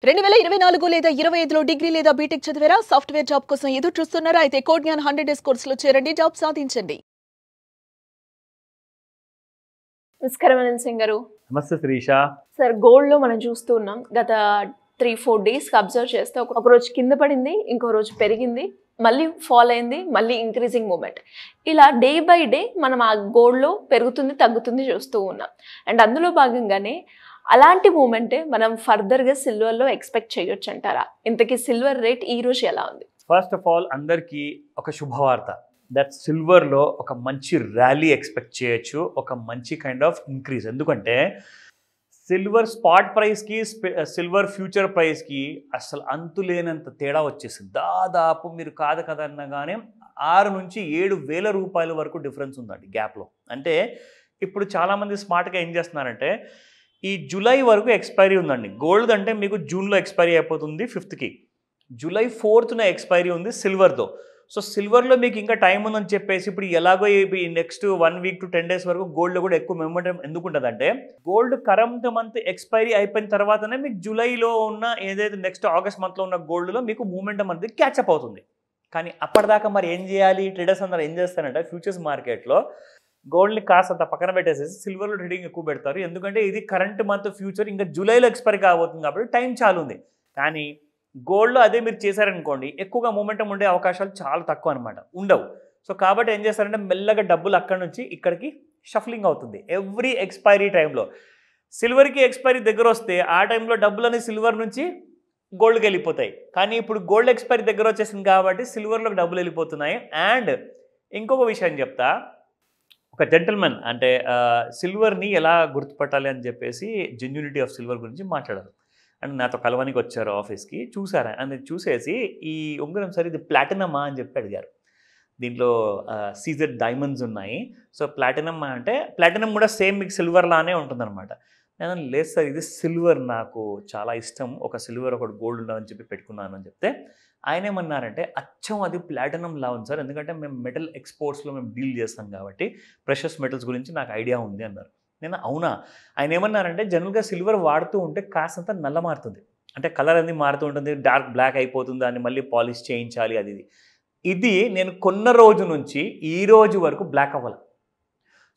2024 లేదా 25లో డిగ్రీ లేదా బీటెక్ చదివారా? సాఫ్ట్‌వేర్ జాబ్ కోసం ఎదురు చూస్తున్నారా? అయితే కోడ్ జ్ఞాన్ 100 డేస్ కోర్సులో చేరండి, జాబ్ సాధించండి. నమస్కారం అనంత్ సింగ్ గారు. నమస్తే శిరీష. సార్, గోల్డ్‌లో మనం చూస్తూ ఉన్నాం. గత 3-4 డేస్‌కి అబ్జర్వ్ చేస్తే ఒక రోజు కింద పడింది, ఇంకో రోజు పెరిగింది, మళ్ళీ ఫాల్ అయింది, మళ్ళీ ఇంక్రీజింగ్ మూమెంట్. ఇలా డే బై డే మనం ఆ గోల్డ్‌లో పెరుగుతుంది, తగ్గుతుంది చూస్తూ ఉన్నాం. అండ్ అందులో భాగంగానే అలాంటి మూమెంటే మనం ఫర్దర్‌గా సిల్వర్‌లో ఎక్స్పెక్ట్ చేయొచ్చు అంటారా? ఇంతకీ సిల్వర్ రేట్ ఈ రోజు ఎలా ఉంది? ఫస్ట్ ఆఫ్ ఆల్ అందరికీ ఒక శుభవార్త. దట్ సిల్వర్లో ఒక మంచి ర్యాలీ ఎక్స్పెక్ట్ చేయొచ్చు, ఒక మంచి కైండ్ ఆఫ్ ఇంక్రీజ్. ఎందుకంటే సిల్వర్ స్పాట్ ప్రైస్కి సిల్వర్ ఫ్యూచర్ ప్రైస్కి అసలు అంతులేనంత తేడా వచ్చేసింది. దాదాపు మీరు కాదు కదన్నగానే 6 నుంచి 7 వేల రూపాయల వరకు డిఫరెన్స్ ఉందండి గ్యాప్లో. అంటే ఇప్పుడు చాలామంది స్మార్ట్గా ఏం చేస్తున్నారంటే ఈ జూలై వరకు ఎక్స్పైరీ ఉందండి. గోల్డ్ అంటే మీకు జూన్లో ఎక్స్పైరీ అయిపోతుంది 5th. జూలై 4th ఎక్స్పైరీ ఉంది సిల్వర్తో. సో సిల్వర్లో మీకు ఇంకా టైం ఉందని చెప్పేసి ఇప్పుడు ఎలాగో ఈ నెక్స్ట్ 1 వీక్ to 10 days వరకు గోల్డ్లో కూడా ఎక్కువ మొమెంటం ఎందుకు ఉంటుందంటే గోల్డ్ కరెంట్ మంత్ ఎక్స్పైరీ అయిపోయిన తర్వాతనే మీకు జూలైలో ఉన్న ఏదైతే నెక్స్ట్ ఆగస్ట్ మంత్లో ఉన్న గోల్డ్లో మీకు మూమెంటం అనేది క్యాచప్ అవుతుంది. కానీ అప్పటిదాకా మరి ఏం చేయాలి? ట్రేడర్స్ అందరూ ఏం చేస్తారంటే ఫ్యూచర్స్ మార్కెట్లో గోల్డ్ని కాస్త పక్కన పెట్టేసేసి సిల్వర్లో ట్రేడింగ్ ఎక్కువ పెడతారు. ఎందుకంటే ఇది కరెంట్ మంత్ ఫ్యూచర్ ఇంకా జూలైలో ఎక్స్పైరీ కాబోతుంది కాబట్టి టైం చాలా ఉంది. కానీ గోల్డ్లో అదే మీరు చేశారనుకోండి ఎక్కువగా మూమెంటం ఉండే అవకాశాలు చాలా తక్కువ అనమాట, ఉండవు. సో కాబట్టి ఏం చేస్తారంటే మెల్లగా డబ్బులు అక్కడి నుంచి ఇక్కడికి షఫ్లింగ్ అవుతుంది ఎవ్రీ ఎక్స్పైరీ టైంలో. సిల్వర్కి ఎక్స్పైరీ దగ్గర వస్తే ఆ టైంలో డబ్బులని సిల్వర్ నుంచి గోల్డ్కి వెళ్ళిపోతాయి. కానీ ఇప్పుడు గోల్డ్ ఎక్స్పైరీ దగ్గర వచ్చేసింది కాబట్టి సిల్వర్లోకి డబ్బులు వెళ్ళిపోతున్నాయి. అండ్ ఇంకొక విషయం చెప్తా, ఒక జెంటల్మెన్ అంటే సిల్వర్ని ఎలా గుర్తుపట్టాలి అని చెప్పేసి జెన్యూనిటీ ఆఫ్ సిల్వర్ గురించి మాట్లాడారు. అండ్ నాతో కలవనికి వచ్చారు ఆఫీస్కి, చూసారా అని చూసేసి ఈ ఉంగరం సరే ఇది ప్లాటినమా అని చెప్పి అడిగారు. దీంట్లో సీజెడ్ డైమండ్స్ ఉన్నాయి. సో ప్లాటినమ్ అంటే ప్లాటినం కూడా సేమ్ మీకు సిల్వర్ లానే ఉంటుందన్నమాట. నేను లేదు సార్ ఇది సిల్వర్, నాకు చాలా ఇష్టం, ఒక సిల్వర్ ఒకటి గోల్డ్ ఉండాలని చెప్పి పెట్టుకున్నాను అని చెప్తే ఆయన ఏమన్నారంటే అచ్చం అది ప్లాటినం లా ఉంది సార్, ఎందుకంటే మేము మెటల్ ఎక్స్పోర్ట్స్లో మేము డీల్ చేస్తాం కాబట్టి ప్రెషస్ మెటల్స్ గురించి నాకు ఐడియా ఉంది అన్నారు. నేను అవునా? ఆయన ఏమన్నారంటే జనరల్గా సిల్వర్ వాడుతూ ఉంటే కాస్తంత నల్ల మారుతుంది, అంటే కలర్ అనేది మారుతూ ఉంటుంది, డార్క్ బ్లాక్ అయిపోతుంది, దాన్ని మళ్ళీ పాలిష్ చేయించాలి అది ఇది నేను కొన్న రోజు నుంచి ఈ రోజు వరకు బ్లాక్ అవ్వాలి.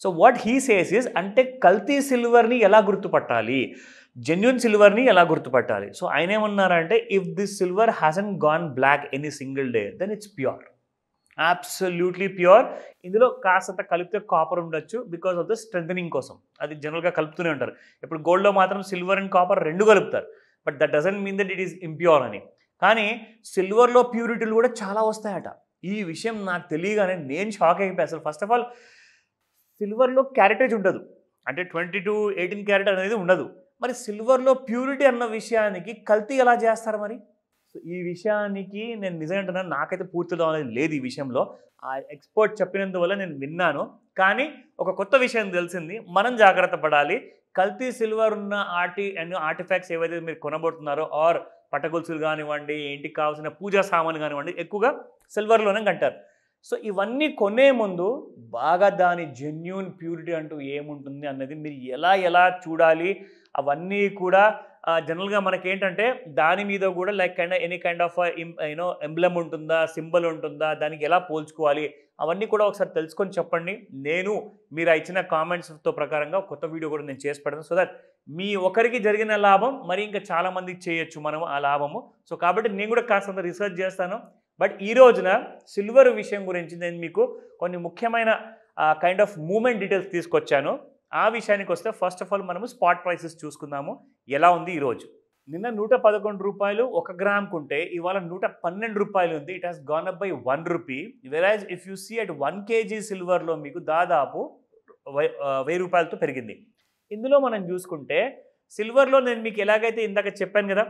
So what he says is అంటే కల్తీ సిల్వర్ని ఎలా గుర్తుపట్టాలి, జెన్యూన్ సిల్వర్ని ఎలా గుర్తుపట్టాలి? సో ఆయన ఏమన్నారంటే if this silver hasn't gone black any single day then it's pure, absolutely pure. ఇందులో కాస్తంత కలిపితే కాపర్ ఉండొచ్చు బికాస్ ఆఫ్ ద స్ట్రెంథనింగ్ కోసం, అది జనరల్గా కలుపుతూనే ఉంటారు. ఇప్పుడు గోల్డ్లో మాత్రం సిల్వర్ అండ్ కాపర్ రెండు కలుపుతారు, but that doesn't mean that it is impure అని. కానీ సిల్వర్లో ప్యూరిటీలు కూడా చాలా వస్తాయట. ఈ విషయం నాకు తెలియగానే నేను షాక్ అయిపోయి, అసలు ఫస్ట్ ఆఫ్ ఆల్ సిల్వర్లో క్యారెటేజ్ ఉండదు, అంటే 22-18 క్యారెట్ అనేది ఉండదు. మరి సిల్వర్లో ప్యూరిటీ అన్న విషయానికి కల్తీ ఎలా చేస్తారు మరి? సో ఈ విషయానికి నేను నిజంగా అంటున్నాను, నాకైతే పూర్తిగా అనేది లేదు ఈ విషయంలో. ఆ ఎక్స్పర్ట్ చెప్పినందువల్ల నేను విన్నాను, కానీ ఒక కొత్త విషయం తెలిసింది. మనం జాగ్రత్త పడాలి. కల్తీ సిల్వర్ ఉన్న ఆర్టిఫాక్ట్స్ ఏవైతే మీరు కొనబోతున్నారో ఆర్ పటగొలుసులు కానివ్వండి, ఇంటికి కావాల్సిన పూజా సామాన్లు కానివ్వండి, ఎక్కువగా సిల్వర్లోనే కంటారు. సో ఇవన్నీ కొనే ముందు బాగా దాని జెన్యూన్ ప్యూరిటీ అంటూ ఏముంటుంది అన్నది మీరు ఎలా చూడాలి. అవన్నీ కూడా జనరల్గా మనకేంటంటే దాని మీద కూడా like any kind of emblem ఉంటుందా, సింబల్ ఉంటుందా, దానికి ఎలా పోల్చుకోవాలి, అవన్నీ కూడా ఒకసారి తెలుసుకొని చెప్పండి. నేను మీరు ఇచ్చిన కామెంట్స్తో ప్రకారంగా కొత్త వీడియో కూడా నేను చేసి పెడతాను. సో దట్ మీ ఒకరికి జరిగిన లాభం మరి ఇంకా చాలామందికి చేయొచ్చు మనం ఆ లాభము. సో కాబట్టి నేను కూడా కాస్తంత రీసెర్చ్ చేస్తాను. బట్ ఈ రోజున సిల్వర్ విషయం గురించి నేను మీకు కొన్ని ముఖ్యమైన కైండ్ ఆఫ్ మూమెంట్ డీటెయిల్స్ తీసుకొచ్చాను. ఆ విషయానికి వస్తే ఫస్ట్ ఆఫ్ ఆల్ మనము స్పాట్ ప్రైసెస్ చూసుకుందాము ఎలా ఉంది ఈరోజు. నిన్న 111 రూపాయలు 1 గ్రామ్కు ఉంటే ఇవాళ 112 రూపాయలు ఉంది. It has gone up by 1 rupee. Average if you see at 1 kg సిల్వర్లో మీకు దాదాపు 1000 రూపాయలతో పెరిగింది. ఇందులో మనం చూసుకుంటే సిల్వర్లో నేను మీకు ఎలాగైతే ఇందాక చెప్పాను కదా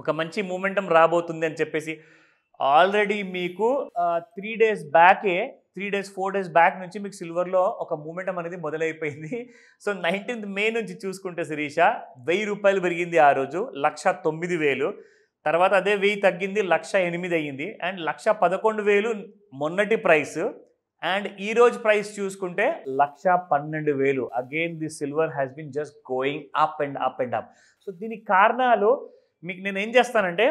ఒక మంచి మూమెంటం రాబోతుంది అని చెప్పేసి, ఆల్రెడీ మీకు 3 days బ్యాకే 4 days బ్యాక్ నుంచి మీకు సిల్వర్లో ఒక మూమెంటం అనేది మొదలైపోయింది. సో 19th May నుంచి చూసుకుంటే శిరీష 1000 రూపాయలు పెరిగింది ఆ రోజు, 1,09,000. తర్వాత అదే 1000 తగ్గింది, 1,08,000 అయ్యింది. అండ్ 1,11,000 మొన్నటి ప్రైస్. అండ్ ఈ రోజు ప్రైస్ చూసుకుంటే 1,12,000. Again the silver has been just going up and up and up. So దీనికి కారణాలు మీకు నేను ఏం చేస్తానంటే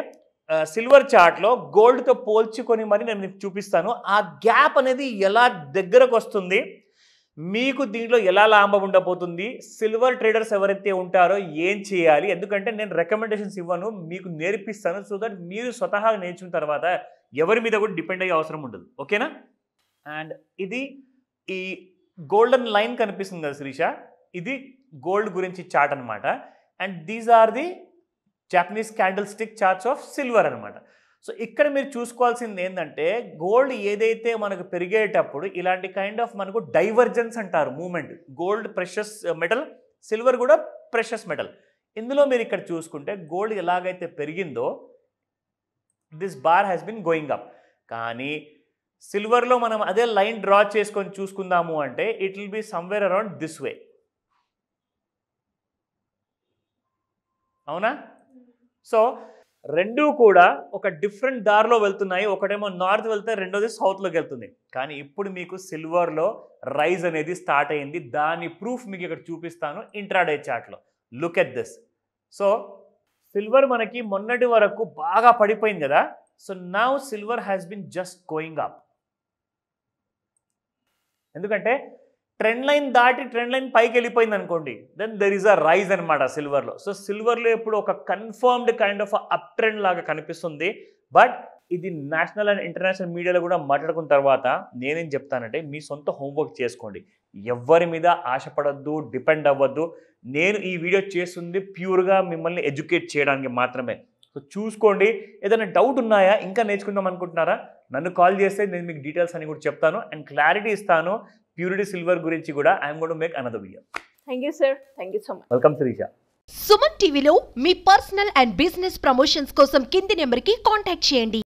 సిల్వర్ చార్ట్లో గోల్డ్తో పోల్చుకొని మరి నేను మీకు చూపిస్తాను ఆ గ్యాప్ అనేది ఎలా దగ్గరకు వస్తుంది, మీకు దీంట్లో ఎలా లాభం ఉండబోతుంది, సిల్వర్ ట్రేడర్స్ ఎవరైతే ఉంటారో ఏం చేయాలి. ఎందుకంటే నేను రికమెండేషన్స్ ఇవ్వను, మీకు నేర్పిస్తాను. సో దట్ మీరు స్వతహాగా నేర్చుకున్న తర్వాత ఎవరి మీద కూడా డిపెండ్ అయ్యే అవసరం ఉండదు. ఓకేనా? అండ్ ఇది ఈ గోల్డెన్ లైన్ కనిపిస్తుంది కదా శిరీష, ఇది గోల్డ్ గురించి చార్ట్ అనమాట. And these are the Japanese candle stick charts of silver అనమాట. సో ఇక్కడ మీరు చూసుకోవాల్సింది ఏంటంటే గోల్డ్ ఏదైతే మనకు పెరిగేటప్పుడు ఇలాంటి కైండ్ ఆఫ్ మనకు డైవర్జెన్స్ అంటారు moment. Gold precious metal, silver కూడా ప్రెషస్ మెటల్. ఇందులో మీరు ఇక్కడ చూసుకుంటే గోల్డ్ ఎలాగైతే పెరిగిందో this bar has been going up. కానీ సిల్వర్లో మనం అదే లైన్ డ్రా చేసుకొని చూసుకుందాము అంటే it will be somewhere around this way. అవునా? సో రెండూ కూడా ఒక డిఫరెంట్ దారిలో వెళ్తున్నాయి. ఒకటేమో నార్త్ వెళ్తే రెండోది సౌత్లోకి వెళ్తుంది. కానీ ఇప్పుడు మీకు సిల్వర్లో రైజ్ అనేది స్టార్ట్ అయింది. దాని ప్రూఫ్ మీకు ఇక్కడ చూపిస్తాను ఇంట్రాడే చార్ట్లో. Look at this. So silver మనకి మొన్నటి వరకు బాగా పడిపోయింది కదా. So now silver has been just going up. ఎందుకంటే ట్రెండ్ లైన్ దాటి ట్రెండ్ లైన్ పైకి వెళ్ళిపోయింది అనుకోండి, then there is a rise అనమాట సిల్వర్లో. సో సిల్వర్లో ఇప్పుడు ఒక confirmed kind of uptrend లాగా కనిపిస్తుంది. బట్ ఇది నేషనల్ అండ్ ఇంటర్నేషనల్ మీడియాలో కూడా మాట్లాడుకున్న తర్వాత నేనేం చెప్తానంటే మీ సొంత హోంవర్క్ చేసుకోండి. ఎవరి మీద ఆశపడద్దు, డిపెండ్ అవ్వద్దు. నేను ఈ వీడియో చేస్తుంది ప్యూర్గా మిమ్మల్ని ఎడ్యుకేట్ చేయడానికి మాత్రమే. సో చూసుకోండి. ఏదైనా డౌట్ ఉన్నాయా, ఇంకా నేర్చుకుందాం అనుకుంటున్నారా, నన్ను కాల్ చేస్తే నేను మీకు డీటెయిల్స్ అని కూడా చెప్తాను అండ్ క్లారిటీ ఇస్తాను. ప్యూరిటీ సిల్వర్ గురించి కూడా I'm going to make another video. Thank you sir, thank you so much. Welcome Sirisha. Suman టీవీలో మీ పర్సనల్ అండ్ బిజినెస్ ప్రమోషన్స్ కోసం కింది నెంబర్కి కాంటాక్ట్ చేయండి.